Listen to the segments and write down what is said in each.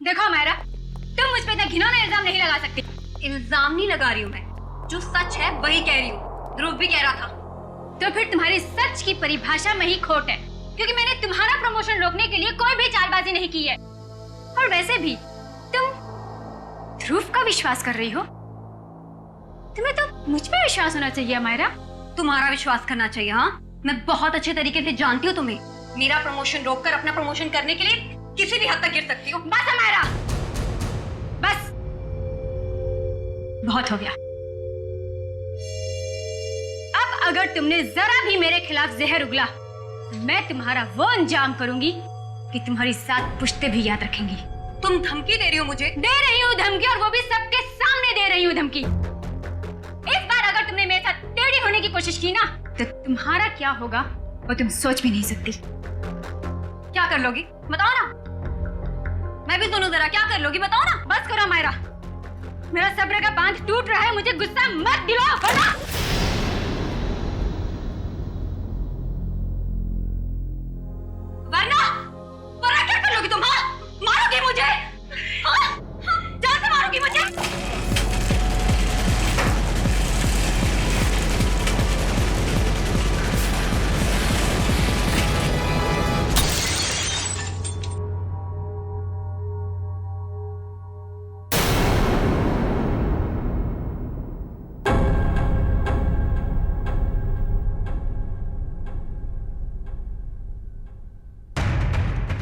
देखो मेरा, तुम मुझ पे इतना घिनौना इल्जाम नहीं लगा सकती। इल्जाम नहीं लगा रही हूँ मैं, जो सच है वही कह रही हूँ। ध्रुव भी कह रहा था। तो फिर तुम्हारी सच की परिभाषा में ही खोट है, क्योंकि मैंने तुम्हारा प्रमोशन रोकने के लिए कोई भी चालबाजी नहीं की है। और वैसे भी तुम ध्रुव का विश्वास कर रही हो। तुम्हें तो मुझ पे विश्वास होना चाहिए मायरा। तुम्हारा विश्वास करना चाहिए। हाँ, मैं बहुत अच्छे तरीके से जानती हूँ तुम्हें। मेरा प्रमोशन रोककर अपना प्रमोशन करने के लिए किसी भी हद तक गिर सकती हो। बस मायरा, बस बहुत हो गया। अब अगर तुमने जरा भी मेरे खिलाफ जहर उगला तो मैं तुम्हारा वो अंजाम करूंगी कि तुम्हारी 7 पुश्तें भी याद रखेंगी। तुम धमकी दे रही हो मुझे? दे रही हूँ धमकी, और वो भी सबके सामने दे रही हूँ धमकी। इस बार अगर तुमने मेरे साथ टेढ़ी होने की कोशिश की ना, तो तुम्हारा क्या होगा वो तुम सोच भी नहीं सकती। क्या कर लोगी बताओ ना, मैं भी सुनूं जरा। क्या कर लोगी बताओ ना। बस करो मायरा, मेरा सब्र का बांध टूट रहा है। मुझे गुस्सा मत दिलाओ, वरना वरना क्या कर लोगी तुम? हाँ, मारोगी मुझे? हाँ, जान से मारोगी मुझे?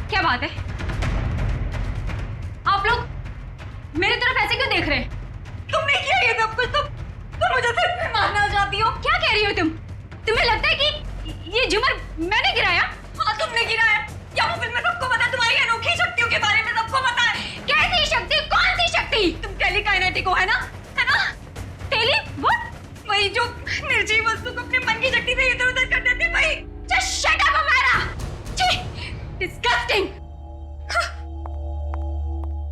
क्या बात है? आप लोग मेरी तरफ ऐसे क्यों देख रहे हैं? तुमने किया ये सब कुछ? तुम मुझे सिर्फ में मारना चाहती हो? क्या कह रही हो तुम? तुम्हें लगता है कि ये झूमर मैंने गिराया? हाँ, तुमने गिराया। क्या वो फिल्म में सबको पता है? तुम्हारी अनोखी शक्तियों के बारे में सबको पता है। कैसी शक्ति? कौन सी शक्ति? तुम टेलीकाइनेटिक हो, है ना? है ना? टेली वो? वही जो निर्जीव वस्तु को अपने मन की शक्ति से इधर उधर कर देते, वही। Just shut up, अमारा! छी! Disgusting!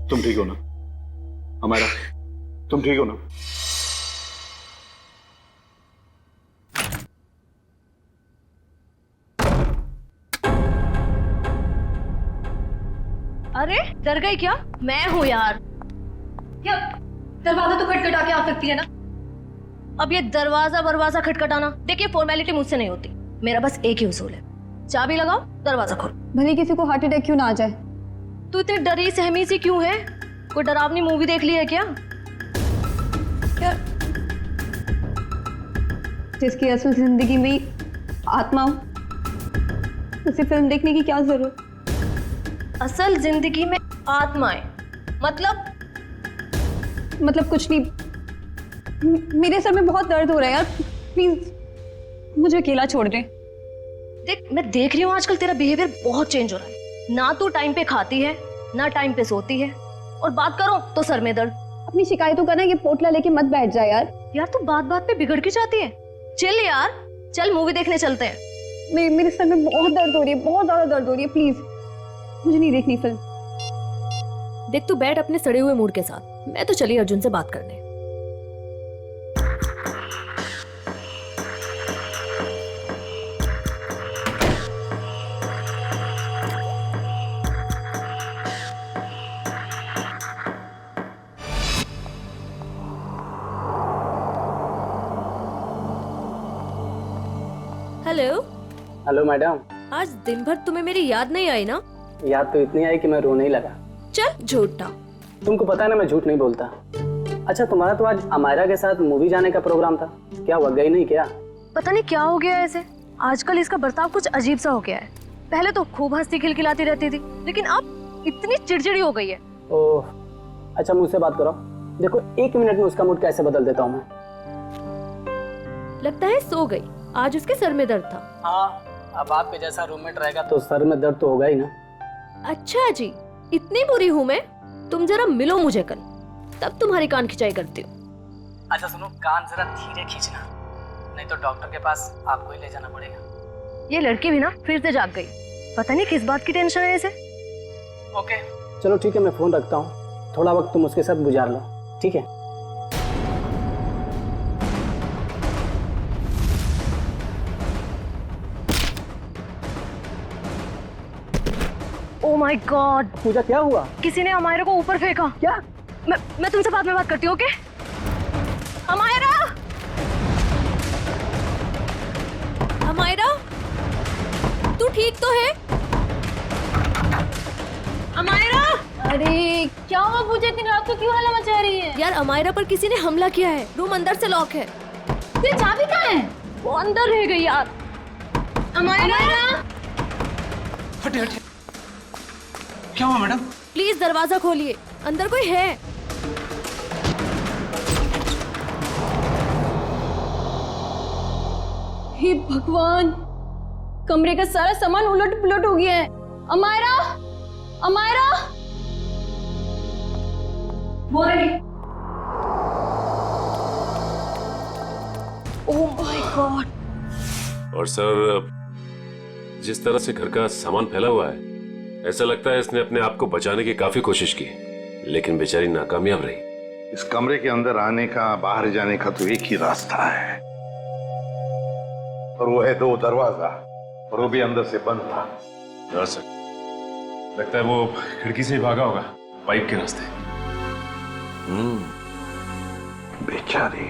तुम ठीक हो ना हमारा? तुम ठीक हो ना? अरे डर गई क्या? मैं हूँ यार। क्या दरवाजा तो खटखटा के आ सकती है ना? अब ये दरवाजा खटखटाना, देखिए फॉर्मेलिटी मुझसे नहीं होती। मेरा बस एक ही उसूल है, चाबी लगाओ, दरवाजा खोलो। भले किसी को हार्ट अटैक क्यों ना आ जाए। तू इतनी डरी सहमी सी क्यों है? कोई डरावनी मूवी देख ली है क्या? क्या जिसकी असल जिंदगी में ही आत्मा हो, उसे फिल्म देखने की क्या जरूरत? असल जिंदगी में आत्माएं मतलब कुछ नहीं। मेरे सर में बहुत दर्द हो रहा है यार, प्लीज मुझे अकेला छोड़ दे। देख, मैं देख रही हूँ आजकल तेरा बिहेवियर बहुत चेंज हो रहा है। ना तू टाइम पे खाती है, ना टाइम पे सोती है, और बात करो तो सर में दर्द। अपनी शिकायतों का ना ये पोटला लेके मत बैठ जा यार। यार तू बात बात पे बिगड़ के जाती है। चल यार, चल मूवी देखने चलते हैं। मेरे सर में बहुत दर्द हो रही है, बहुत ज्यादा दर्द हो रही है। प्लीज मुझे नहीं देखनी फिल्म। देख तू बैठ अपने सड़े हुए मूड के साथ, मैं तो चली अर्जुन से बात करने। हेलो। Hello madam. आज दिन भर तुम्हें मेरी याद नहीं आई ना? याद तो इतनी आई कि मैं रोने ही लगा। चल झूठा। तुमको पता है ना मैं झूठ नहीं बोलता। अच्छा, तुम्हारा तो आज अमायरा के साथ मूवी जाने का प्रोग्राम था, क्या हुआ, गई नहीं क्या? पता नहीं क्या हो गया ऐसे, आजकल इसका बर्ताव कुछ अजीब सा हो गया है। पहले तो खूब हंसती खिलखिलाती रहती थी, लेकिन अब इतनी चिड़चिड़ी हो गई है। ओह, अच्छा मुझसे बात करो। देखो 1 मिनट में उसका मूड कैसे बदल देता हूँ मैं। लगता है सो गई, आज उसके सर में दर्द था। हाँ, अब आपके जैसा रूममेट रहेगा तो सर में दर्द तो होगा ही ना। अच्छा जी, इतनी बुरी हूँ मैं? तुम जरा मिलो मुझे कल, तब तुम्हारी कान खिंचाई करती हूँ। अच्छा सुनो, कान जरा धीरे खींचना, नहीं तो डॉक्टर के पास आपको ही ले जाना पड़ेगा। ये लड़की भी ना फिर से जाग गई, पता नहीं किस बात की टेंशन है इसे। ओके चलो ठीक है, मैं फोन रखता हूँ, थोड़ा वक्त तुम उसके साथ गुजार लो, ठीक है? ओ माय गॉड, पूजा क्या हुआ? किसी ने अमायरा को ऊपर फेंका। क्या? मैं तुमसे बाद में बात करती हूँ, ओके? अमायरा! अमायरा, तू ठीक तो है? अमायरा! अरे क्या हुआ पूजा, इतनी रात को क्यों हल्ला मचा रही है? यार अमायरा पर किसी ने हमला किया है, रूम अंदर से लॉक है। तेरी चाबी कहाँ है? वो अंदर रह गई यार। अमायरा! हटे हटे, क्या हुआ मैडम? प्लीज दरवाजा खोलिए, अंदर कोई है। हे भगवान, कमरे का सारा सामान उलट पुलट हो गया है। अमायरा, अमायरा, वो रही। Oh my God. और सर, जिस तरह से घर का सामान फैला हुआ है, ऐसा लगता है इसने अपने आप को बचाने की काफी कोशिश की, लेकिन बेचारी नाकामयाब रही। इस कमरे के अंदर आने का, बाहर जाने का तो एक ही रास्ता है, और वो है 2 दरवाजा, और वो भी अंदर से बंद था। हाँ सर, लगता है वो खिड़की से ही भागा होगा, पाइप के रास्ते। बेचारी।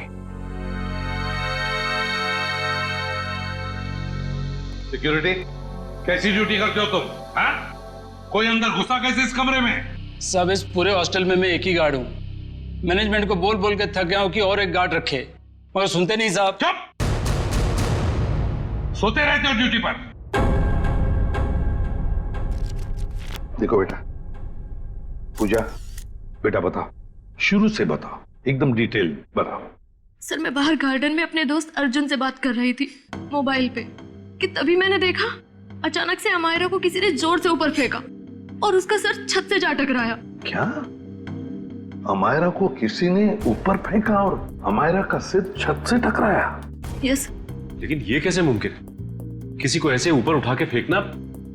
सिक्योरिटी, कैसी ड्यूटी करते हो तुम? हाँ? कोई अंदर घुसा कैसे इस कमरे में? सब इस पूरे हॉस्टल में मैं एक ही गार्ड हूँ। मैनेजमेंट को बोल बोल के थक गया हूँ कि और एक गार्ड रखे, मगर सुनते नहीं साहब। चुप! सोते रहते हो ड्यूटी पर। देखो बेटा, पूजा, बेटा बताओ, शुरू से बताओ, एकदम डिटेल बताओ। सर, मैं बाहर गार्डन में अपने दोस्त अर्जुन से बात कर रही थी मोबाइल पे, कि तभी मैंने देखा अचानक से अमायरा को किसी ने जोर से ऊपर फेंका और उसका सर छत से जा टकराया। क्या? अमायरा को किसी ने ऊपर फेंका और अमायरा का सिर छत से टकराया? यस। लेकिन ये कैसे मुमकिन है? किसी को ऐसे ऊपर उठा के फेंकना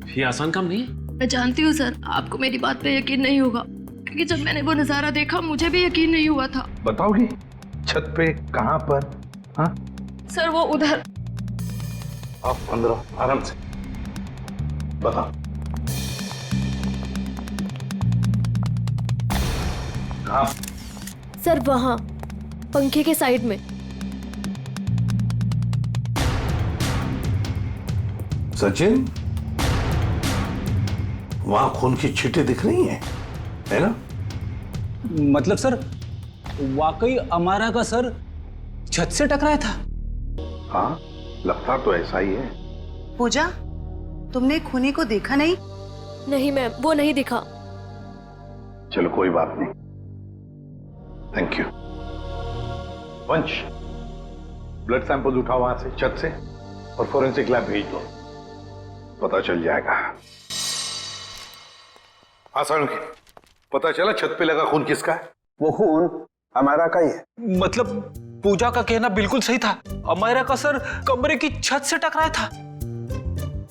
ये आसान काम नहीं है। मैं जानती हूँ सर, आपको मेरी बात पे यकीन नहीं होगा, क्योंकि जब मैंने वो नजारा देखा मुझे भी यकीन नहीं हुआ था। बताओगी छत पे कहां पर? हाँ सर, वो उधर। आप अंदर आओ, आराम से बताओ। कहां? सर वहां, पंखे के साइड में। सचिन, वहां खून की छींटें दिख रही हैं, है ना? मतलब सर, वाकई अमायरा का सर छत से टकराया था? हाँ, लगता तो ऐसा ही है। पूजा, तुमने खूनी को देखा नहीं? नहीं मैम, वो नहीं दिखा। चलो कोई बात नहीं, थैंक यू। वंश, ब्लड सैंपल उठाओ वहां से, छत से, और फोरेंसिक लैब भेज दो, पता चल जाएगा। आसान की पता चला छत पे लगा खून किसका है? वो खून अमायरा का ही है। मतलब पूजा का कहना बिल्कुल सही था, अमायरा का सर कमरे की छत से टकराया था।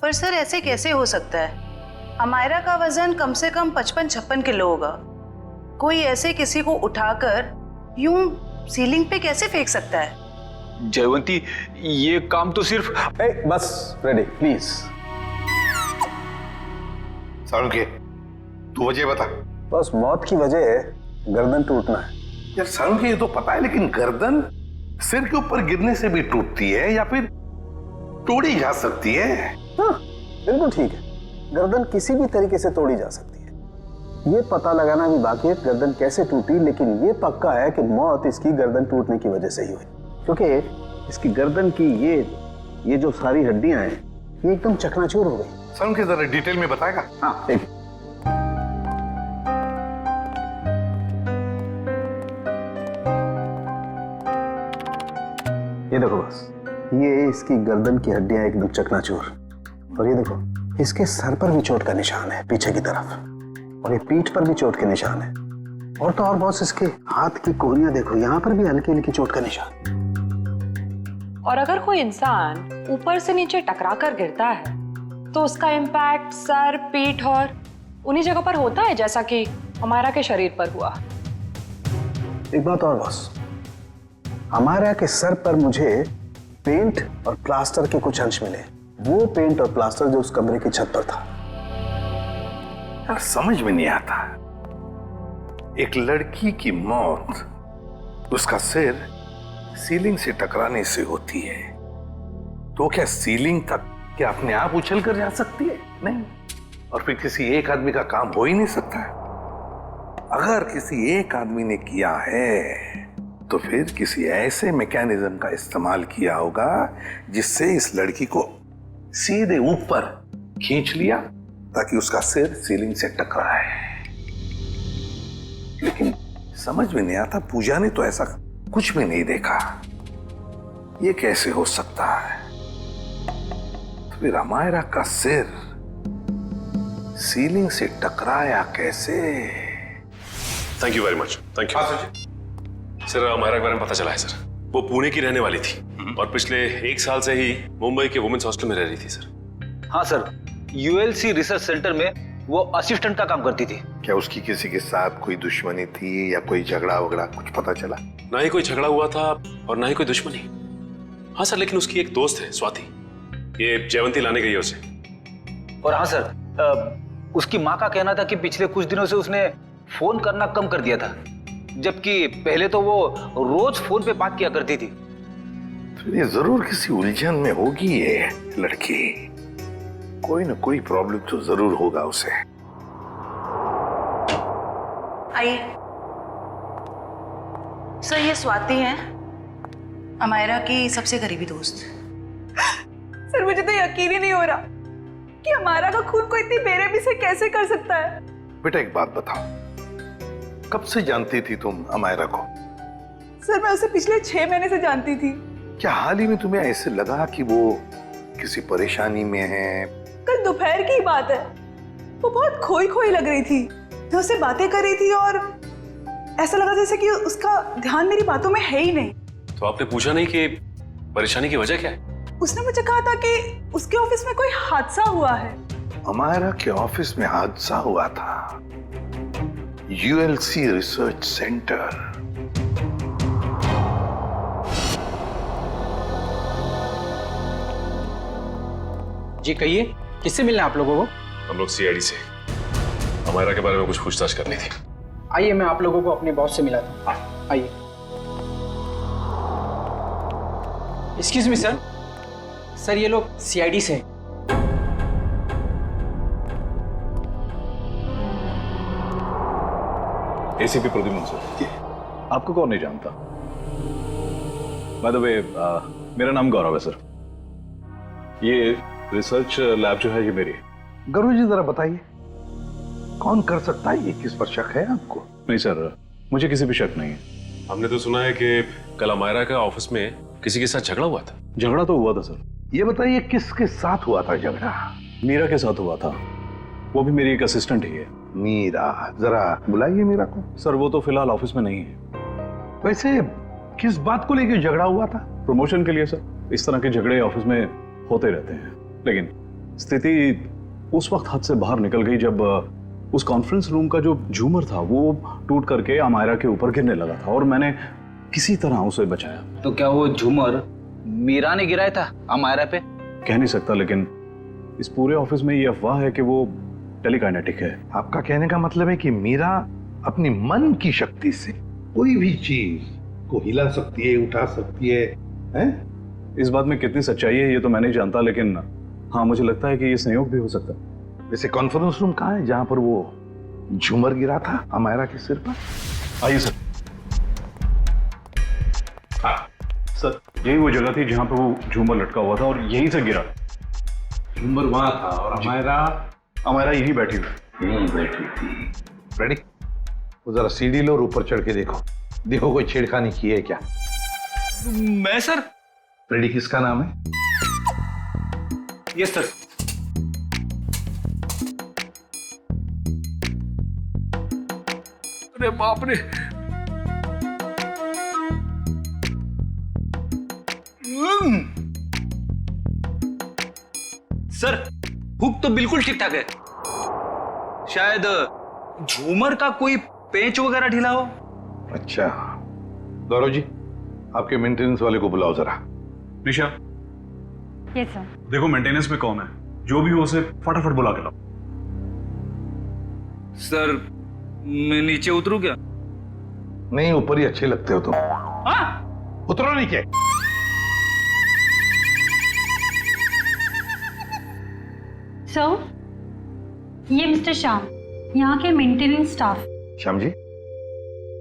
पर सर ऐसे कैसे हो सकता है? अमायरा का वजन कम से कम 55-56 किलो होगा। कोई ऐसे किसी को उठाकर यूं सीलिंग पे कैसे फेंक सकता है? जयवंती, ये काम तो सिर्फ बस रेडी प्लीज। सारुके, तू वजह बता। बस मौत की वजह है गर्दन टूटना है। यार सारुके, ये तो पता है, लेकिन गर्दन सिर के ऊपर गिरने से भी टूटती है या फिर तोड़ी जा सकती है? हाँ, बिल्कुल ठीक है, गर्दन किसी भी तरीके से तोड़ी जा सकती है। ये पता लगाना भी बाकी है गर्दन कैसे टूटी, लेकिन ये पक्का है कि मौत इसकी गर्दन टूटने की वजह से ही हुई, क्योंकि इसकी गर्दन की ये जो सारी हड्डियां हैं ये एकदम चकनाचूर हो गई। सारुके, जरा डिटेल में बताएगा? हाँ, एक ये देखो, बस ये इसकी गर्दन की हड्डियां एकदम चकनाचूर, और ये देखो इसके सर पर भी चोट का निशान है पीछे की तरफ, और ये पीठ पर भी चोट के निशान है, और तो और बॉस इसके हाथ की कोहनियां देखो, यहाँ पर भी हल्की हल्की चोट का निशान। और अगर कोई इंसान ऊपर से नीचे टकरा कर गिरता है तो उसका इम्पैक्ट सर, पीठ और उन्हीं जगह पर होता है जैसा कि अमायरा के शरीर पर हुआ। एक बात और बॉस, अमायरा के सर पर मुझे पेंट और प्लास्टर के कुछ अंश मिले, वो पेंट और प्लास्टर जो उस कमरे की छत पर था। यार समझ में नहीं आता, एक लड़की की मौत उसका सिर सीलिंग से टकराने से होती है, तो क्या सीलिंग तक क्या अपने आप उछल कर जा सकती है? नहीं। और फिर किसी एक आदमी का काम हो ही नहीं सकता है। अगर किसी एक आदमी ने किया है तो फिर किसी ऐसे मैकेनिज्म का इस्तेमाल किया होगा जिससे इस लड़की को सीधे ऊपर खींच लिया ताकि उसका सिर सीलिंग से टकराए। लेकिन समझ में नहीं आता, पूजा ने तो ऐसा कुछ भी नहीं देखा। ये कैसे हो सकता है? तो फिर अमायरा का सिर सीलिंग से टकराया कैसे? Thank you very much. Thank you sir. Amaira के बारे में पता चला है सर, वो पुणे की रहने वाली थी और पिछले 1 साल से ही मुंबई के वुमेन्स हॉस्टल में रह रही थी सर। हाँ सर, यूएलसी रिसर्च सेंटर में वो असिस्टेंट का काम करती थी। क्या उसकी किसी के साथ कोई दुश्मनी थी या कोई झगड़ा वगड़ा कुछ पता चला? ना ही कोई झगड़ा हुआ था और ना ही कोई दुश्मनी। हाँ सर, लेकिन उसकी एक दोस्त है स्वाति, ये जयवंती लाने गई है उसे। और हाँ सर, उसकी माँ का कहना था कि पिछले कुछ दिनों से उसने फोन करना कम कर दिया था, जबकि पहले तो वो रोज फोन पे बात किया करती थी। तो ये जरूर किसी उलझन में होगी ये लड़की, कोई ना कोई प्रॉब्लम तो जरूर होगा उसे। आइए सर, ये स्वाति है, अमायरा की सबसे करीबी दोस्त। सर मुझे तो यकीन ही नहीं हो रहा कि हमारा का खून कोई इतनी बेरहमी से कैसे कर सकता है। बेटा एक बात बताओ, कब से जानती थी तुम अमायरा को? सर मैं उसे पिछले 6 महीने से जानती थी। क्या हाल ही में तुम्हें ऐसे लगा कि वो किसी परेशानी में है? कल दोपहर की बात है, वो बहुत खोई खोई लग रही थी। मैं उससे बातें कर रही थी और ऐसा लगा जैसे कि उसका ध्यान मेरी बातों में है ही नहीं। तो आपने पूछा नहीं कि परेशानी की वजह क्या है? उसने मुझे कहा था कि उसके ऑफिस में कोई हादसा हुआ है। अमायरा के ऑफिस में हादसा हुआ था? ULC research centre. जी कहिए, किससे मिलना है आप लोगों को? हम लोग सीआईडी से अमायरा के बारे में कुछ पूछताछ करनी थी। आइए मैं आप लोगों को अपने बॉस से मिला था। आइए। एक्सक्यूज मी सर, सर ये लोग सीआईडी से हैं। ACP Pradyuman sir. आपको कौन नहीं जानता? बाय द वे, मेरा नाम गौरव है सर। ये रिसर्च लैब जो है ये मेरी। गौरव जी जरा बताइए, कौन कर सकता है? ये किस पर शक है आपको? नहीं सर, मुझे किसी भी शक नहीं है। हमने तो सुना है कि कल अमायरा का ऑफिस में किसी के साथ झगड़ा हुआ था। झगड़ा तो हुआ था सर। ये बताइए किसके साथ हुआ था झगड़ा? मीरा के साथ हुआ था, वो भी मेरी एक असिस्टेंट ही है। मीरा, जरा बुलाइए मीरा को। सर वो तो फिलहाल ऑफिस में नहीं है। वैसे किस बात को लेकर झगड़ा हुआ था? प्रमोशन के लिए सर। इस तरह के झगड़े ऑफिस में होते रहते हैं, लेकिन स्थिति उस वक्त हद से बाहर निकल गई जब उस कॉन्फ्रेंस रूम का जो झूमर था वो टूट करके अमायरा के ऊपर गिरने लगा था और मैंने किसी तरह उसे बचाया। तो क्या वो झूमर मीरा ने गिराया था अमायरा पे? कह नहीं सकता, लेकिन इस पूरे ऑफिस में ये अफवाह है कि वो टेलीकाइनेटिक है। आपका कहने का मतलब है कि मीरा अपनी मन की शक्ति से कोई भी चीज को हिला सकती है, उठा सकती है, हैं? इस बात में कितनी सच्चाई है ये तो मैं नहीं जानता, लेकिन हाँ मुझे लगता है कि ये संयोग भी हो सकता है। वैसे कॉन्फ्रेंस रूम कहाँ है जहां पर वो झूमर गिरा था अमायरा के सिर पर? आइए सर। हाँ सर, यही वो जगह थी जहां पर वो झूमर लटका हुआ था और यहीं से गिरा। झूमर वहां था और अमायरा यहीं बैठी थी। रेडी? वो जरा सीढ़ी लो और ऊपर चढ़ के देखो, देखो कोई छेड़खानी की है क्या? मैं सर। रेडी, किसका नाम है? Yes sir. अरे बाप रे, सर हुक तो बिल्कुल ठीक ठाक है, शायद झूमर का कोई पेंच वगैरह ढीला हो। अच्छा गौरव जी, आपके मेंटेनेंस वाले को बुलाओ जरा। निशा, यस सर। देखो मेंटेनेंस में कौन है, जो भी हो उसे फटाफट बुला के लाओ। सर मैं नीचे उतरूं क्या? नहीं, ऊपर ही अच्छे लगते हो तुम। उतरो नीचे। सर, ये मिस्टर श्याम, यहाँ के मेंटेनेंस स्टाफ। श्याम जी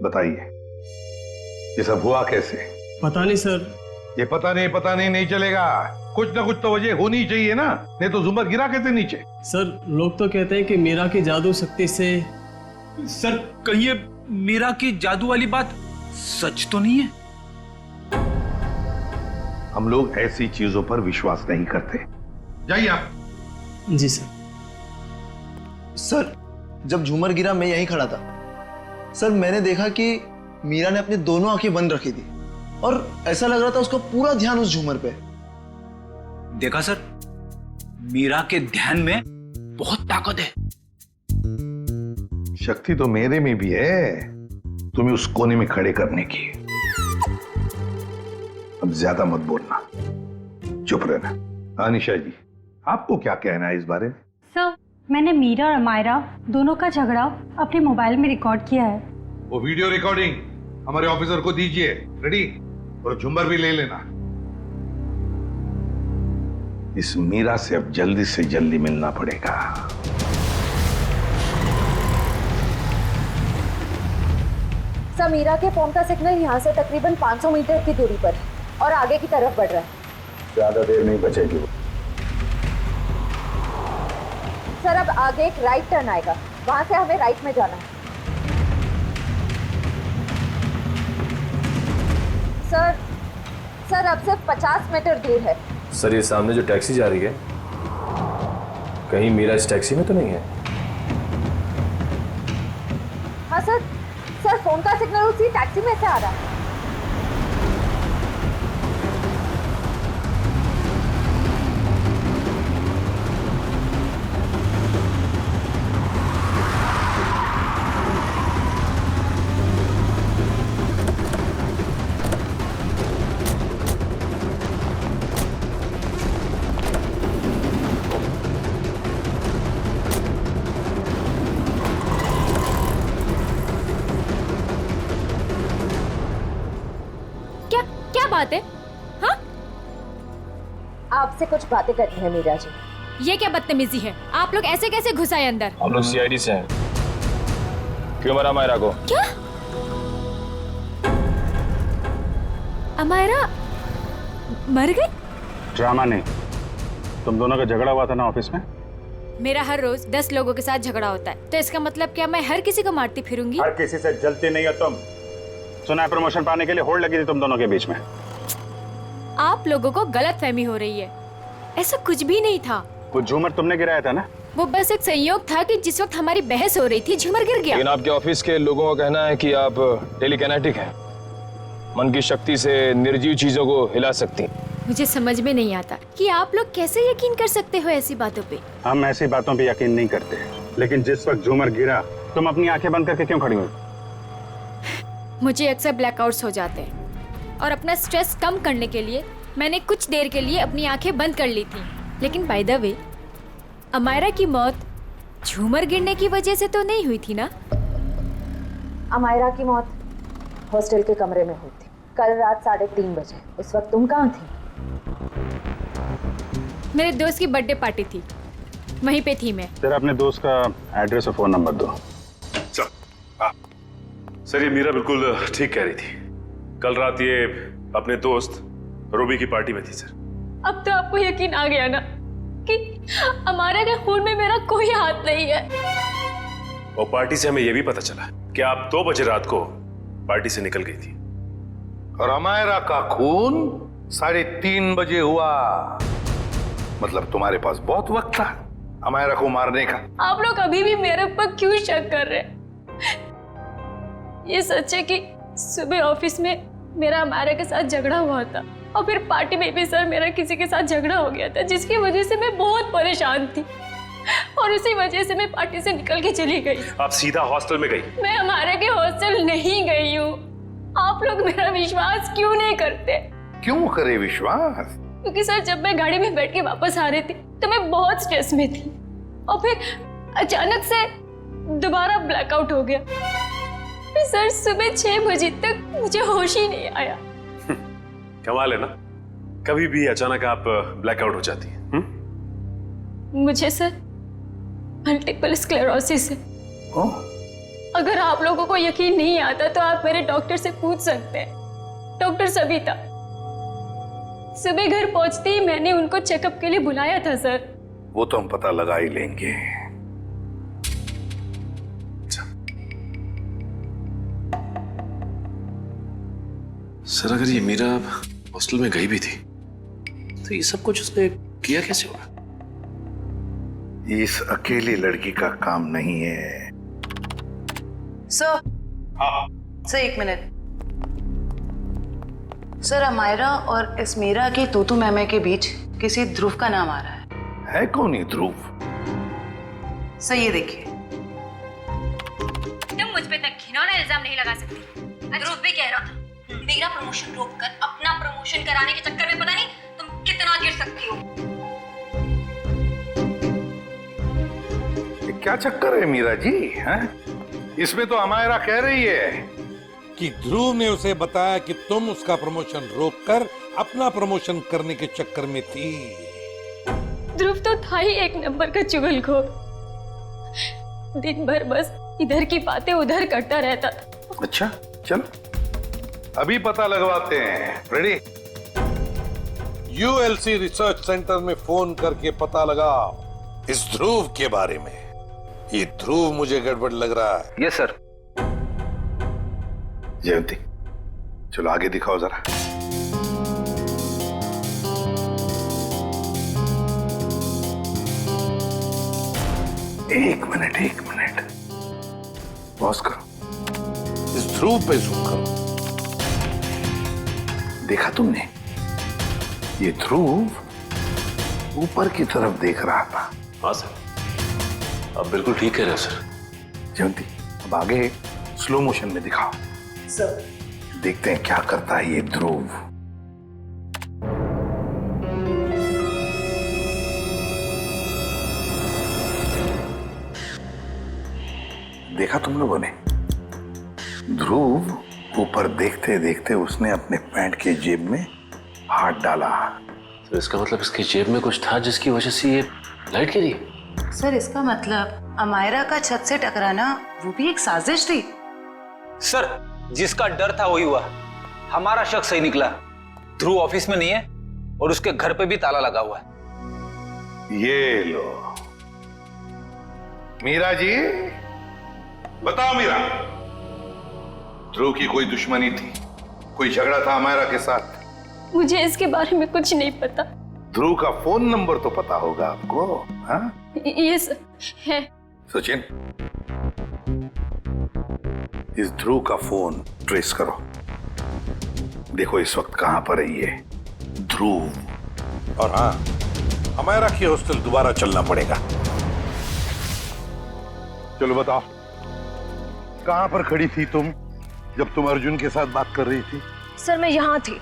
बताइए, ये सब हुआ कैसे? पता नहीं सर। ये पता नहीं चलेगा। कुछ ना कुछ तो वजह होनी चाहिए ना, नहीं तो झूमर गिरा कैसे नीचे? सर, लोग तो कहते हैं कि मीरा की जादू शक्ति से। सर कहीं ये मीरा की जादू वाली बात सच तो नहीं है? हम लोग ऐसी चीजों पर विश्वास नहीं करते। जाइए आप। जी सर। सर, जब झूमर गिरा मैं यहीं खड़ा था। सर, मैंने देखा कि मीरा ने अपनी दोनों आंखें बंद रखी थी और ऐसा लग रहा था उसका पूरा ध्यान उस झूमर पे। देखा सर, मीरा के ध्यान में बहुत ताकत है। शक्ति तो मेरे में भी है, तुम्हें उस कोने में खड़े करने की। अब ज्यादा मत बोलना, चुप रहना। हाँ निशा जी, आपको क्या कहना है इस बारे में? सर, मैंने मीरा और अमायरा दोनों का झगड़ा अपने मोबाइल में रिकॉर्ड किया है। वो वीडियो रिकॉर्डिंग हमारे ऑफिसर को दीजिए, रेडी? और झुम्बर भी ले लेना। इस मीरा से अब जल्दी से जल्दी मिलना पड़ेगा। सर, मीरा के फोन का सिग्नल यहाँ से तकरीबन 500 मीटर की दूरी पर है और आगे की तरफ बढ़ रहा है। ज्यादा देर नहीं बचेगी। सर, अब आगे एक राइट टर्न आएगा, वहां से हमें राइट में जाना है। सर अब से 50 मीटर दूर है। सर, ये सामने जो टैक्सी जा रही है, कहीं मीरा इस टैक्सी में तो नहीं है? हाँ सर, फोन का सिग्नल उसी टैक्सी में से आ रहा है। बात है? हाँ? आपसे कुछ बातें करनी है मीरा जी। ये क्या बदतमीजी है? आप लोग ऐसे कैसे घुस आए अंदर? हम लोग सीआईडी से हैं। क्यों मरा अमायरा को? क्या? अमायरा मर गई? ड्रामा नहीं, तुम दोनों का झगड़ा हुआ था ना ऑफिस में। मेरा हर रोज 10 लोगों के साथ झगड़ा होता है, तो इसका मतलब क्या मैं हर किसी को मारती फिरूंगी? हर किसी से जलती नहीं हो तुम। सुना है प्रमोशन पाने के लिए होड़ लगी थी तुम दोनों के बीच में। आप लोगों को गलतफहमी हो रही है, ऐसा कुछ भी नहीं था। वो झूमर तुमने गिराया था ना? वो बस एक संयोग था कि जिस वक्त हमारी बहस हो रही थी झूमर गिर गया। लेकिन आपके ऑफिस के लोगों का कहना है कि आप टेलीकिनेटिक हैं, मन की शक्ति से निर्जीव चीजों को हिला सकती। मुझे समझ में नहीं आता कि आप लोग कैसे यकीन कर सकते हो ऐसी बातों पे। हम ऐसी बातों पे यकीन नहीं करते, लेकिन जिस वक्त झूमर गिरा तुम अपनी आंखें बंद करके क्यों खड़ी हुई? मुझे अक्सर ब्लैकआउट्स हो जाते हैं और अपना स्ट्रेस कम करने के लिए मैंने कुछ देर के लिए अपनी आंखें बंद कर ली थी। लेकिन बाय द वे, अमायरा की मौत झूमर गिरने की वजह से तो नहीं हुई थी ना? अमायरा की मौत हॉस्टल के कमरे में हुई थी कल रात 3:30 बजे। उस वक्त तुम कहाँ थी? मेरे दोस्त की बर्थडे पार्टी थी, वहीं पे थी मैं। जरा अपने दोस्त का एड्रेस और फोन नंबर दो। सर, ये मीरा बिल्कुल ठीक कह रही थी। कल रात ये अपने दोस्त रूबी की पार्टी में थी सर। अब तो आपको यकीन आ गया ना कि अमायरा के खून में मेरा कोई हाथ नहीं है। और पार्टी से हमें यह भी पता चला कि आप 2 बजे रात को पार्टी से निकल गई थी। और अमायरा का खून 3:30 बजे हुआ। मतलब तुम्हारे पास बहुत वक्त था अमायरा को मारने का। आप लोग अभी भी मेरे ऊपर क्यों शक कर रहे हैं? ये सच है कि सुबह ऑफिस में मेरा अमायरा के साथ झगड़ा हुआ था और फिर पार्टी में भी सर मेरा किसी के साथ झगड़ा हो गया था, जिसकी वजह से मैं बहुत परेशान थी और उसी वजह से मैं पार्टी से निकल के चली गई। आप सीधा हॉस्टल में गई? मैं अमायरा के हॉस्टल नहीं गई हूँ। आप लोग मेरा विश्वास क्यों नहीं करते? क्यों करे विश्वास? क्योंकि सर जब मैं गाड़ी में बैठ के वापस आ रही थी तो मैं बहुत स्ट्रेस में थी और फिर अचानक से दोबारा ब्लैकआउट हो गया। फिर सर सुबह 6 बजे तक मुझे होश ही नहीं आया। कमाल है ना, कभी भी अचानक आप ब्लैकआउट हो जाती हैं। मुझे सर मल्टीपल स्क्लेरोसिस है। अगर आप लोगों को यकीन नहीं आता तो आप मेरे डॉक्टर से पूछ सकते हैं, डॉक्टर सविता। सुबह घर पहुंचते ही मैंने उनको चेकअप के लिए बुलाया था सर। वो तो हम पता लगा ही लेंगे। सर अगर ये मीरा हॉस्टल में गई भी थी तो ये सब कुछ उसने किया कैसे होगा? इस अकेली लड़की का काम नहीं है। Sir, sir 1 minute. Sir, Amaira और इस मीरा की तूतू मैमे के बीच किसी ध्रुव का नाम आ रहा है कौन ये ध्रुव? सर ये देखिए। तुम मुझ पे तक घिनौना इल्जाम नहीं लगा सकती। ध्रुव भी कह रहा था मेरा प्रमोशन रोककर अपना प्रमोशन कराने के चक्कर में पता नहीं तुम कितना गिर सकती हो। ये क्या चक्कर है मीरा जी? हैं? इसमें तो अमायरा कह रही है कि ध्रुव ने उसे बताया कि तुम उसका प्रमोशन रोककर अपना प्रमोशन करने के चक्कर में थी। ध्रुव तो था ही एक नंबर का चुगलखोर। दिन भर बस इधर की बातें उधर करता रहता था। अच्छा चल अभी पता लगवाते हैं। रेडी? यूएलसी रिसर्च सेंटर में फोन करके पता लगा इस ध्रुव के बारे में। ये ध्रुव मुझे गड़बड़ लग रहा है। Yes sir. जयंती चलो आगे दिखाओ जरा। एक मिनट पॉज करो। इस ध्रुव पे जूम करो। देखा तुमने? ये ध्रुव ऊपर की तरफ देख रहा था। हाँ सर, आप बिल्कुल ठीक कह रहे हैं सर। जयंती अब आगे स्लो मोशन में दिखाओ। सर देखते हैं क्या करता है ये ध्रुव। देखा तुम लोगों ने? ध्रुव ऊपर देखते देखते उसने अपने पैंट के जेब में हाथ डाला। तो इसका मतलब इसकी जेब में कुछ था जिसकी वजह से ये लाइट गिरी। सर इसका मतलब अमायरा का छत से टकराना वो भी एक साजिश थी। सर जिसका डर था वही हुआ। हमारा शक सही निकला। ध्रुव ऑफिस में नहीं है और उसके घर पे भी ताला लगा हुआ है। ये लो मीरा जी, बताओ मीरा, ध्रुव की कोई दुश्मनी थी? कोई झगड़ा था अमायरा के साथ? मुझे इसके बारे में कुछ नहीं पता। ध्रुव का फोन नंबर तो पता होगा आपको? हाँ? यस है। सचिन इस ध्रुव का फोन ट्रेस करो। देखो इस वक्त कहां पर है ये ध्रुव। और हाँ, अमायरा की हॉस्टल दोबारा चलना पड़ेगा। चलो बताओ कहां पर खड़ी थी तुम जब तुम अर्जुन के साथ बात कर रही थी? सर मैं यहाँ थी।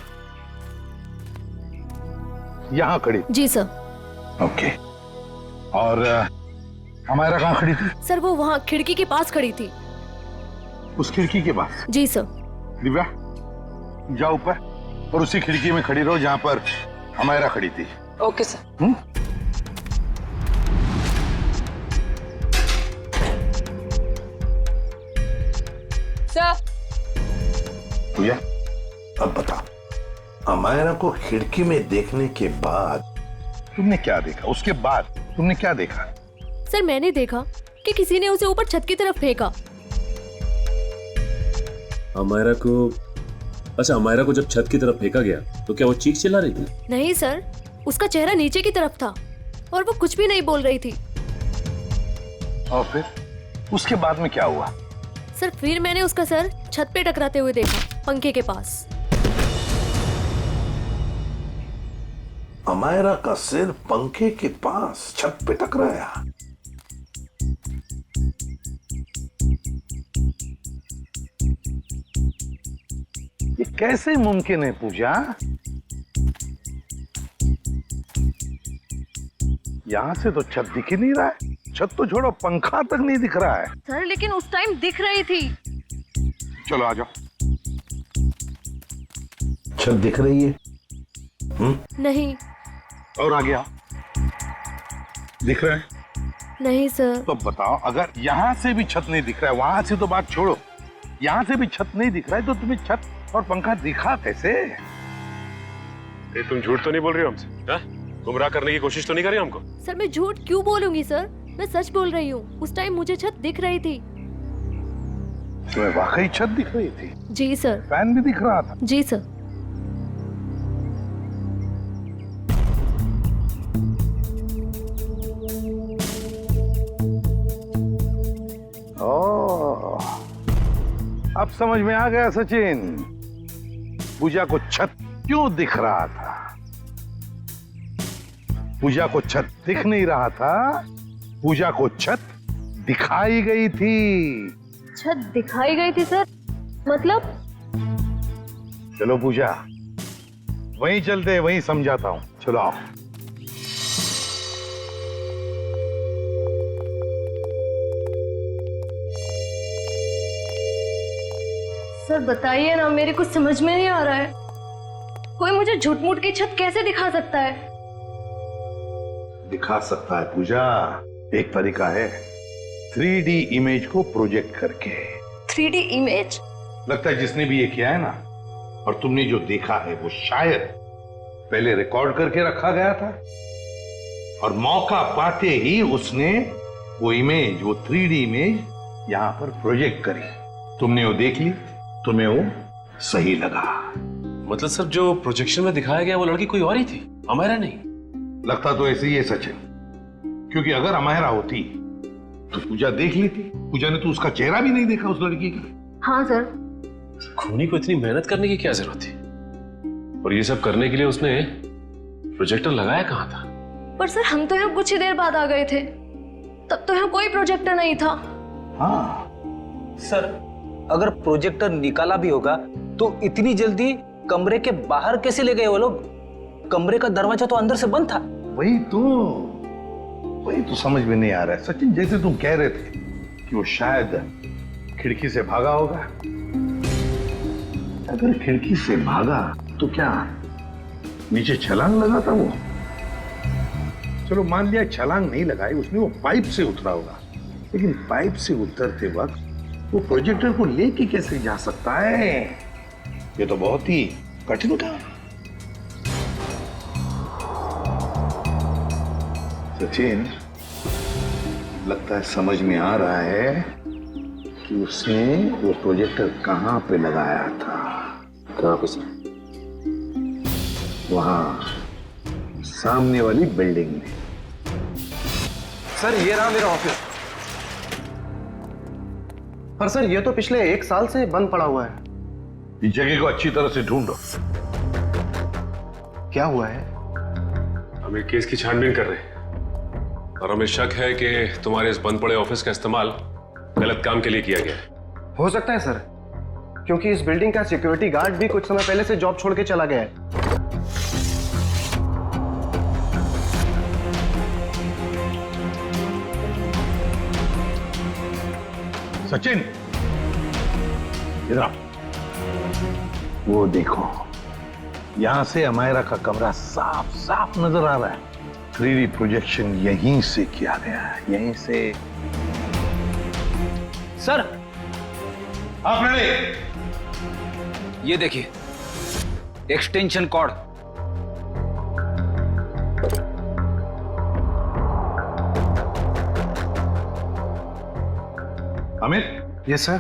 यहां खड़ी? जी सर। ओके। और अमायरा कहां खड़ी थी? सर वो वहाँ खिड़की के पास खड़ी थी। उस खिड़की के पास? जी सर। दिव्या जाओ ऊपर और उसी खिड़की में खड़ी रहो जहां पर अमायरा खड़ी थी। Okay sir. सर भैया अब बताओ, अमायरा को खिड़की में देखने के बाद तुमने क्या देखा? उसके बाद तुमने क्या देखा? सर मैंने देखा कि किसी ने उसे ऊपर छत की तरफ फेंका। अमायरा को, अच्छा अमायरा को जब छत की तरफ फेंका गया तो क्या वो चीख चिल्ला रही थी? नहीं सर, उसका चेहरा नीचे की तरफ था और वो कुछ भी नहीं बोल रही थी। और फिर उसके बाद में क्या हुआ? सर फिर मैंने उसका सर छत पे टकराते हुए देखा, पंखे के पास। अमायरा का सिर पंखे के पास छत पे टकराया। ये कैसे मुमकिन है पूजा? यहां से तो छत दिख ही नहीं रहा है। छत तो छोड़ो, पंखा तक नहीं दिख रहा है। सर लेकिन उस टाइम दिख रही थी। चलो आ जाओ। छत दिख रही है? नहीं। और आ गया? दिख रहा है? नहीं सर। तो बताओ, अगर यहाँ से भी छत नहीं दिख रहा है, वहां से तो बात छोड़ो, यहाँ से भी छत नहीं दिख रहा है, तो तुम्हें छत और पंखा दिखा कैसे? तुम झूठ तो नहीं बोल रही हो हमसे? गुमराह करने की कोशिश तो नहीं कर रही हमको? सर मैं झूठ क्यों बोलूंगी सर, मैं सच बोल रही हूँ। उस टाइम मुझे छत दिख रही थी। तुम्हें वाकई छत दिख रही थी? जी सर। फैन भी दिख रहा था? जी सर। ओह, अब समझ में आ गया सचिन, पूजा को छत क्यों दिख रहा था। पूजा को छत दिख नहीं रहा था, पूजा को छत दिखाई गई थी। छत दिखाई गई थी सर, मतलब? चलो पूजा, वहीं चलते, वहीं समझाता हूं। चलो आओ। सर बताइए ना, मेरे कुछ समझ में नहीं आ रहा है। कोई मुझे झूठ मूठ की छत कैसे दिखा सकता है? दिखा सकता है पूजा, एक तरीका है, 3D इमेज को प्रोजेक्ट करके। 3D image? लगता है जिसने भी ये किया है ना, और तुमने जो देखा है वो शायद पहले रिकॉर्ड करके रखा गया था, और मौका पाते ही उसने वो इमेज, वो 3D इमेज यहां पर प्रोजेक्ट करी। तुमने वो देख ली, तुम्हें वो सही लगा। मतलब सर जो प्रोजेक्शन में दिखाया गया वो लड़की कोई और ही थी, अमायरा नहीं? लगता तो ऐसे ही है सचिन, क्योंकि अगर अमायरा होती तो पूजा देख लेती। पूजा ने तो उसका चेहरा भी नहीं देखा उस लड़की का। हाँ सर। खूनी को इतनी मेहनत करने की क्या जरूरत थी? और ये सब करने के लिए उसने प्रोजेक्टर लगाया कहाँ था? पर सर हम तो यहाँ कुछ ही देर बाद आ गए थे, तब तो यहाँ कोई प्रोजेक्टर नहीं था। हाँ सर, अगर प्रोजेक्टर निकाला भी होगा तो इतनी जल्दी कमरे के बाहर कैसे ले गए वो लोग? कमरे का दरवाजा तो अंदर से बंद था। वही तो समझ में नहीं आ रहा है सचिन। जैसे तुम कह रहे थे कि वो शायद खिड़की से भागा होगा, अगर खिड़की से भागा तो क्या नीचे छलांग लगा था वो? चलो मान लिया छलांग नहीं लगाई उसने, वो पाइप से उतरा होगा, लेकिन पाइप से उतरते वक्त वो प्रोजेक्टर को लेके कैसे जा सकता है? ये तो बहुत ही कठिन काम है। सचिन, लगता है समझ में आ रहा है कि उसने वो प्रोजेक्टर कहां पे लगाया था। कहां पे सर? वहां सामने वाली बिल्डिंग में। सर ये रहा मेरा ऑफिस। पर सर ये तो पिछले 1 साल से बंद पड़ा हुआ है। इस जगह को अच्छी तरह से ढूंढो। क्या हुआ है? हम एक केस की छानबीन कर रहे हैं और हमें शक है कि तुम्हारे इस बंद पड़े ऑफिस का इस्तेमाल गलत काम के लिए किया गया है। हो सकता है सर, क्योंकि इस बिल्डिंग का सिक्योरिटी गार्ड भी कुछ समय पहले से जॉब छोड़ के चला गया है। सचिन, इधर आओ। वो देखो, यहां से अमायरा का कमरा साफ साफ नजर आ रहा है। 3D प्रोजेक्शन यहीं से किया गया है, यहीं से। सर आप रेडी? ये देखिए, extension cord. Amit. Yes sir.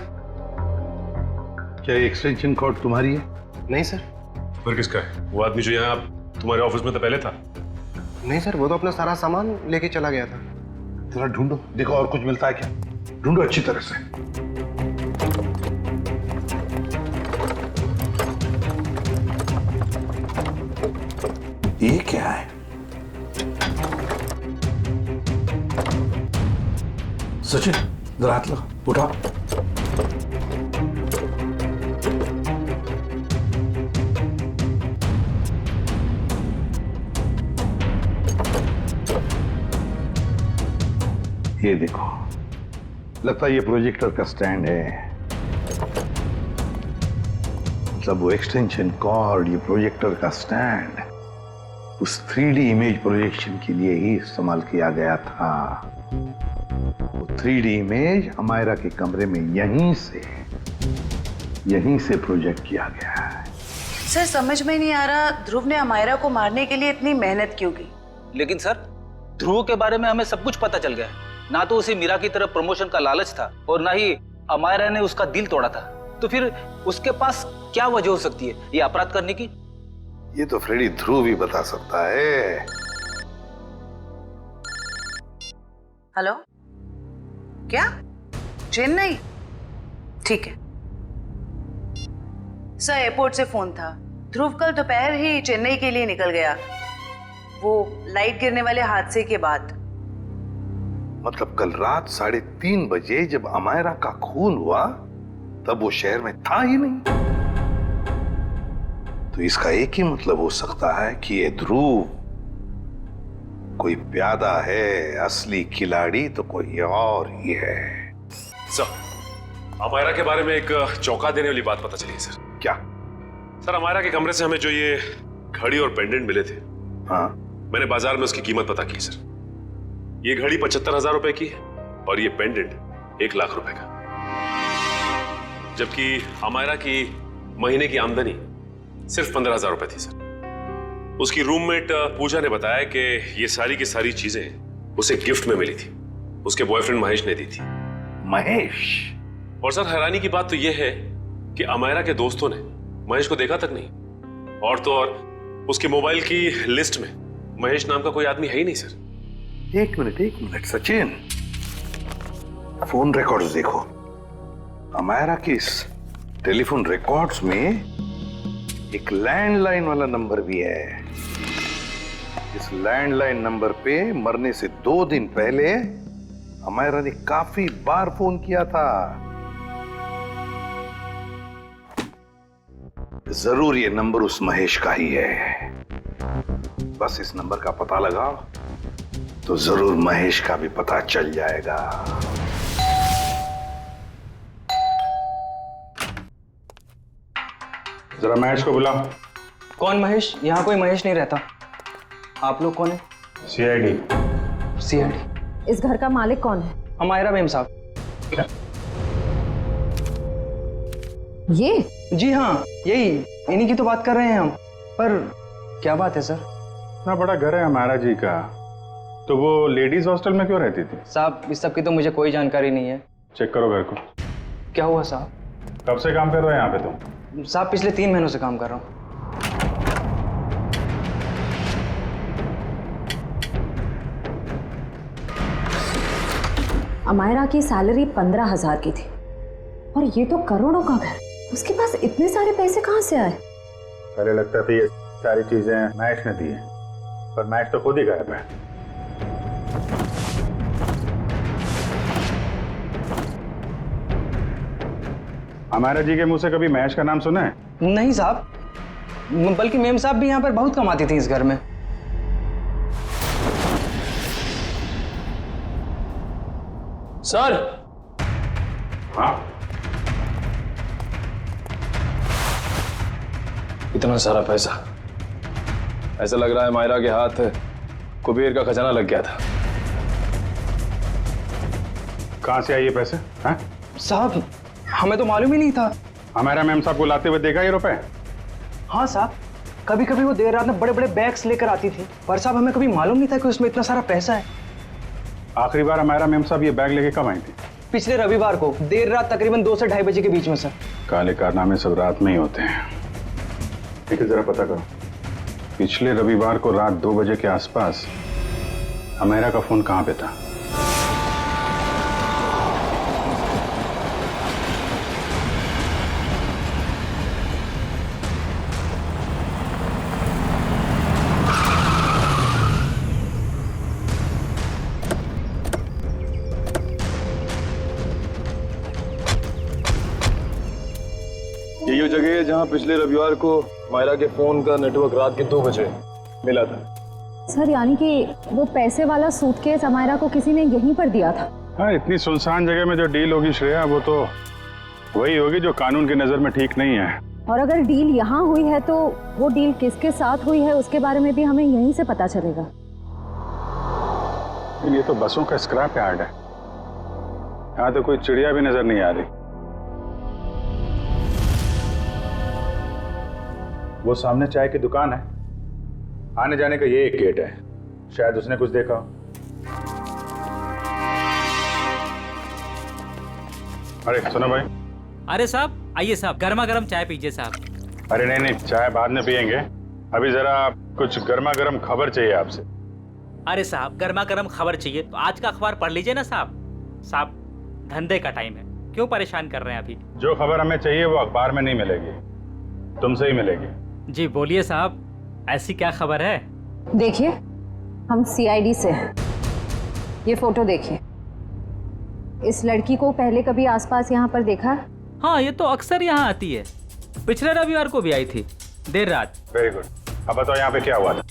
क्या एक्सटेंशन कॉर्ड तुम्हारी है? नहीं सर। फिर किसका है? वो आदमी जो यहाँ तुम्हारे ऑफिस में तो पहले था। नहीं सर, वो तो अपना सारा सामान लेके चला गया था। जरा ढूंढो, देखो और कुछ मिलता है क्या। ढूंढो अच्छी तरह से। ये क्या है? सचिन, जरा हाथ लगा, उठाओ। ये देखो, लगता है ये प्रोजेक्टर का स्टैंड है। मतलब वो एक्सटेंशन कॉर्ड, ये प्रोजेक्टर का स्टैंड उस 3D इमेज प्रोजेक्शन के लिए ही इस्तेमाल किया गया था। वो 3D इमेज अमायरा के कमरे में यहीं से प्रोजेक्ट किया गया है। सर समझ में नहीं आ रहा, ध्रुव ने अमायरा को मारने के लिए इतनी मेहनत क्यों की? लेकिन सर, ध्रुव के बारे में हमें सब कुछ पता चल गया। ना तो उसे मीरा की तरफ प्रमोशन का लालच था और ना ही अमायरा ने उसका दिल तोड़ा था। तो फिर उसके पास क्या वजह हो सकती है ये अपराध करने की? ये तो फ्रेडी ध्रुव ही बता सकता है। हेलो, क्या चेन्नई? ठीक है सर, एयरपोर्ट से फोन था। ध्रुव कल दोपहर ही चेन्नई के लिए निकल गया, वो लाइट गिरने वाले हादसे के बाद। मतलब कल रात 3:30 बजे जब अमायरा का खून हुआ तब वो शहर में था ही नहीं। तो इसका एक ही मतलब हो सकता है कि ये ध्रुव कोई प्यादा है, असली खिलाड़ी तो कोई और ही है। सर, अमायरा के बारे में एक चौंका देने वाली बात पता चली है सर। क्या? सर, अमायरा के कमरे से हमें जो ये घड़ी और पेंडेंट मिले थे, हाँ, मैंने बाजार में उसकी कीमत पता की सर। ये घड़ी 75,000 रुपए की है और ये पेंडेंट 1 लाख रुपए का। जबकि अमायरा की महीने की आमदनी सिर्फ 15,000 रुपए थी सर। उसकी रूममेट पूजा ने बताया कि ये सारी की सारी चीजें उसे गिफ्ट में मिली थी, उसके बॉयफ्रेंड महेश ने दी थी। महेश? और सर, हैरानी की बात तो यह है कि अमायरा के दोस्तों ने महेश को देखा तक नहीं। और तो और उसके मोबाइल की लिस्ट में महेश नाम का कोई आदमी है ही नहीं सर। एक मिनट सचिन, फोन रिकॉर्ड्स देखो। अमायरा के इस टेलीफोन रिकॉर्ड्स में एक लैंडलाइन वाला नंबर भी है। इस लैंडलाइन नंबर पे मरने से 2 दिन पहले अमायरा ने काफी बार फोन किया था। जरूर ये नंबर उस महेश का ही है। बस इस नंबर का पता लगाओ तो जरूर महेश का भी पता चल जाएगा। जरा महेश को बुलाओ। कौन महेश? यहाँ कोई महेश नहीं रहता। आप लोग कौन है? सीआईडी। इस घर का मालिक कौन है? अमायरा मेम साहब। ये? जी हाँ, यही, इन्हीं की तो बात कर रहे हैं हम। पर क्या बात है सर? इतना बड़ा घर है अमायरा जी का, तो वो लेडीज हॉस्टल में क्यों रहती थी? साहब, इस सब की तो मुझे कोई जानकारी नहीं है। चेक करो घर को। क्या हुआ साहब? कब से काम कर रहे हो यहाँ पे तुम? साहब, पिछले 3 महीनों से काम कर रहा हूँ। अमायरा की सैलरी 15,000 की थी और ये तो करोड़ों का घर। उसके पास इतने सारे पैसे कहाँ से आए? पहले लगता था ये सारी चीजें महेश ने दी है, पर महेश तो खुद ही गायब है। अमायरा जी के मुंह से कभी महेश का नाम सुना है? नहीं साहब, बल्कि मेम साहब भी यहाँ पर बहुत कमाती थी इस घर में। सर। हाँ? इतना सारा पैसा, ऐसा लग रहा है मायरा के हाथ कुबेर का खजाना लग गया था। कहाँ से आए ये पैसे? हैं? साहब, हमें तो मालूम ही नहीं था। अमायरा मैम साहब को लाते हुए देखा ये रुपए? हाँ साहब, कभी कभी वो देर रात में बड़े बड़े बैग्स लेकर आती थी, पर साहब हमें कभी मालूम नहीं था कि उसमें इतना सारा पैसा है। आखिरी बार अमायरा मैम साहब ये बैग लेके कब आई थी? पिछले रविवार को देर रात तकरीबन 2 से 2:30 बजे के बीच में सर। काले कारनामे सब रात में ही होते हैं। ठीक है, जरा पता करो पिछले रविवार को रात 2 बजे के आसपास अमायरा का फोन कहाँ पे था? यही वो जगह है जहां पिछले रविवार को मायरा के फोन का नेटवर्क रात के 2 बजे मिला था। सर यानी कि वो पैसे वाला सूटकेस अमायरा को किसी ने यहीं पर दिया था? हाँ, इतनी सुनसान जगह में जो डील होगी श्रेया, वो तो वही होगी जो कानून की नजर में ठीक नहीं है। और अगर डील यहाँ हुई है तो वो डील किसके साथ हुई है उसके बारे में भी हमें यहीं से पता चलेगा। ये तो बसों का स्क्रैप यार्ड है, यहाँ तो कोई चिड़िया भी नजर नहीं आ रही। वो सामने चाय की दुकान है, आने जाने का ये एक गेट है, शायद उसने कुछ देखा हो। अरे सुनो भाई। अरे साहब आइए साहब, गर्मा गर्म चाय पीजिए साहब। अरे नहीं नहीं, चाय बाद में पियेंगे, अभी जरा कुछ गर्मा गर्म खबर चाहिए आपसे। अरे साहब गर्मा गर्म खबर चाहिए तो आज का अखबार पढ़ लीजिए ना साहब। साहब धंधे का टाइम है, क्यों परेशान कर रहे हैं अभी? जो खबर हमें चाहिए वो अखबार में नहीं मिलेगी, तुमसे ही मिलेगी। जी बोलिए साहब, ऐसी क्या खबर है? देखिए, हम सीआईडी से हैं। ये फोटो देखिए, इस लड़की को पहले कभी आसपास यहाँ पर देखा है? हाँ, ये तो अक्सर यहाँ आती है, पिछले रविवार को भी आई थी देर रात। वेरी गुड, अब बताओ यहाँ पे क्या हुआ था?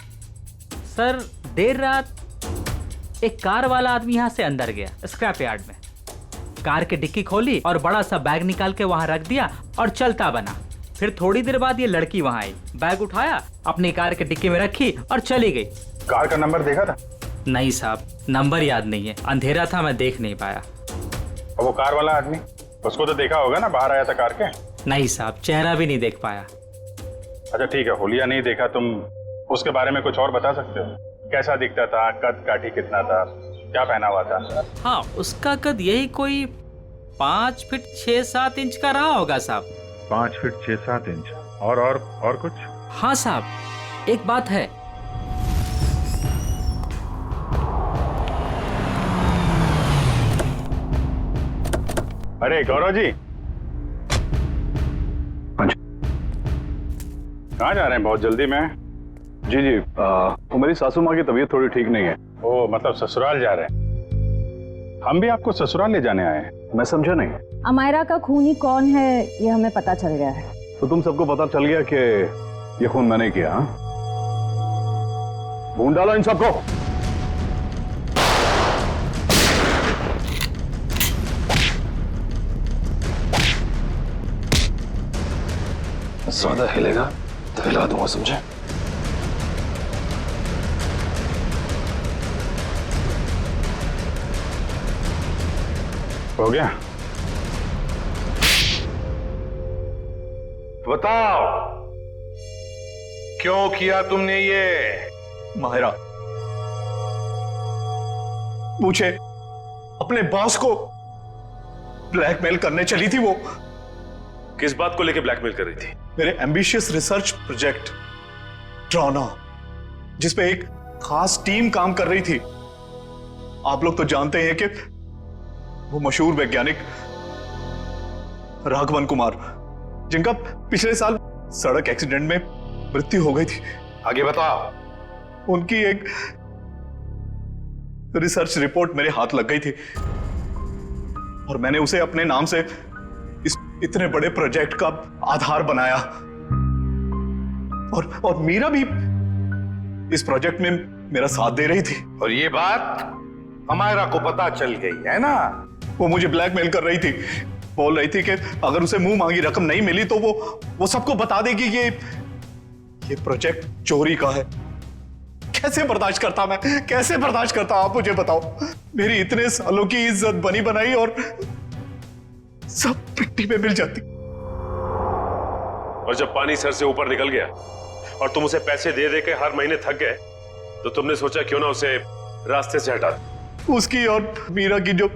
सर देर रात एक कार वाला आदमी यहाँ से अंदर गया स्क्रैप यार्ड में, कार की डिक्की खोली और बड़ा सा बैग निकाल के वहां रख दिया और चलता बना। फिर थोड़ी देर बाद ये लड़की वहां आई, बैग उठाया, अपनी कार की डिक्की में रखी और चली गई। कार का नंबर देखा था? नहीं साहब, नंबर याद नहीं है, अंधेरा था, मैं देख नहीं पाया। और वो कार वाला आदमी, उसको तो देखा होगा ना, बाहर आया था कार के? नहीं साहब, चेहरा भी नहीं देख पाया। अच्छा ठीक है, होलिया नहीं देखा, तुम उसके बारे में कुछ और बता सकते हो? कैसा दिखता था, कद काठी कितना था, क्या पहना हुआ था? हाँ, उसका कद यही कोई 5 फीट 6-7 इंच का रहा होगा साहब। 5 फीट 6-7 इंच। और कुछ? हाँ साहब, एक बात है, अरे गौरव जी, कहाँ जा रहे हैं बहुत जल्दी में? जी जी, वो मेरी सासू माँ की तबीयत थोड़ी ठीक नहीं है। ओ मतलब ससुराल जा रहे हैं? हम भी आपको ससुराल ले जाने आए हैं। मैं समझा नहीं। अमायरा का खूनी कौन है ये हमें पता चल गया है। तो तुम सबको पता चल गया कि ये खून मैंने किया? हाँ, ढूंढ डालो इन सबको। ज्यादा हिलेगा तो हिला दूंगा, समझे? हो गया? बताओ क्यों किया तुमने ये? माहिरा, मुझे अपने बॉस को ब्लैकमेल करने चली थी। वो किस बात को लेकर ब्लैकमेल कर रही थी? मेरे एम्बिशियस रिसर्च प्रोजेक्ट ड्रोना, जिसपे एक खास टीम काम कर रही थी। आप लोग तो जानते हैं कि वो मशहूर वैज्ञानिक राघवन कुमार, जिनका पिछले साल सड़क एक्सीडेंट में मृत्यु हो गई थी। आगे बताओ। उनकी एक रिसर्च रिपोर्ट मेरे हाथ लग गई थी और मैंने उसे अपने नाम से इस इतने बड़े प्रोजेक्ट का आधार बनाया। और मीरा भी इस प्रोजेक्ट में मेरा साथ दे रही थी। और ये बात अमायरा को पता चल गई है ना? वो मुझे ब्लैकमेल कर रही थी, बोल रही थी कि अगर उसे मुंह मांगी रकम नहीं मिली तो वो सबको बता देगी कि ये प्रोजेक्ट चोरी का है। कैसे बर्दाश्त करता मैं, कैसे बर्दाश्त करता? आप मुझे बताओ। मेरी इतने सालों की इज्जत बनी बनाई और सब मिट्टी में मिल जाती। और जब पानी सर से ऊपर निकल गया और तुम उसे पैसे दे दे के हर महीने थक गए, तो तुमने सोचा क्यों ना उसे रास्ते से हटा दे। उसकी और मीरा की जो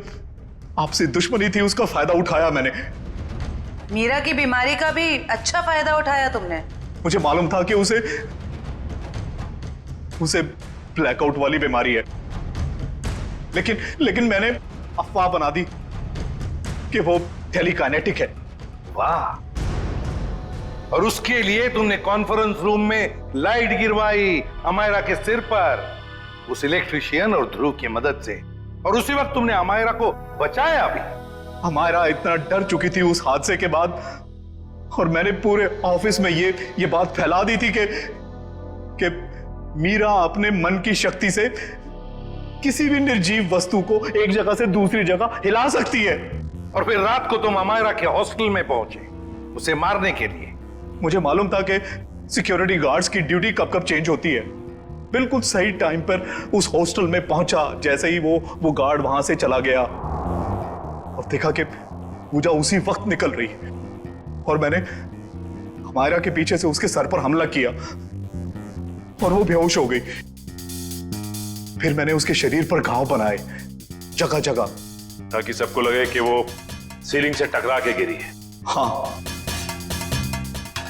आपसी दुश्मनी थी, उसका फायदा उठाया मैंने। मीरा की बीमारी का भी अच्छा फायदा उठाया तुमने। मुझे मालूम था कि उसे ब्लैकआउट वाली बीमारी है, लेकिन मैंने अफवाह बना दी कि वो टेलीकाइनेटिक है। वाह! और उसके लिए तुमने कॉन्फ्रेंस रूम में लाइट गिरवाई अमायरा के सिर पर, उस इलेक्ट्रिशियन और ध्रुव की मदद से। और उसी वक्त तुमने अमायरा को बचाया भी। अमायरा इतना डर चुकी थी उस हादसे के बाद, और मैंने पूरे ऑफिस में ये बात फैला दी थी कि मीरा अपने मन की शक्ति से किसी भी निर्जीव वस्तु को एक जगह से दूसरी जगह हिला सकती है। और फिर रात को तुम अमायरा के हॉस्टल में पहुंचे उसे मारने के लिए। मुझे मालूम था कि सिक्योरिटी गार्ड्स की ड्यूटी कब कब चेंज होती है। बिल्कुल सही टाइम पर उस हॉस्टल में पहुंचा। जैसे ही वो गार्ड वहां से चला गया और देखा कि पूजा उसी वक्त निकल रही और मैंने अमायरा के पीछे से उसके सर पर हमला किया और वो बेहोश हो गई। फिर मैंने उसके शरीर पर घाव बनाए जगह जगह, ताकि सबको लगे कि वो सीलिंग से टकरा के गिरी है। हाँ,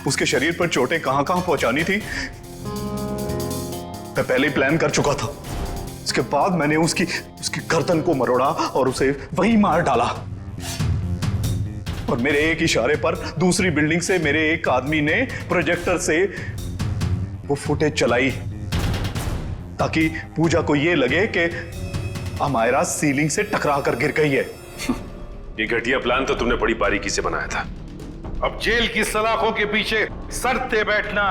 उसके शरीर पर चोटें कहां कहां पहुंचानी थी मैं पहले ही प्लान कर चुका था। उसके बाद मैंने उसकी गर्दन को मरोड़ा और उसे वहीं मार डाला। और मेरे एक इशारे पर दूसरी बिल्डिंग से मेरे एक आदमी ने प्रोजेक्टर से वो फुटेज चलाई ताकि पूजा को यह लगे कि अमायरा सीलिंग से टकरा कर गिर गई है। ये घटिया प्लान तो तुमने बड़ी बारीकी से बनाया था। अब जेल की सलाखों के पीछे सरते बैठना,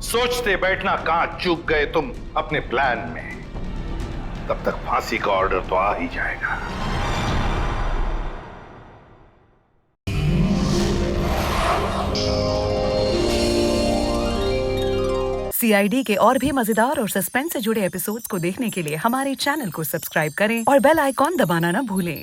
सोचते बैठना कहां चूक गए तुम अपने प्लान में। तब तक फांसी का ऑर्डर तो आ ही जाएगा। CID के और भी मजेदार और सस्पेंस से जुड़े एपिसोड्स को देखने के लिए हमारे चैनल को सब्सक्राइब करें और बेल आइकॉन दबाना ना भूलें।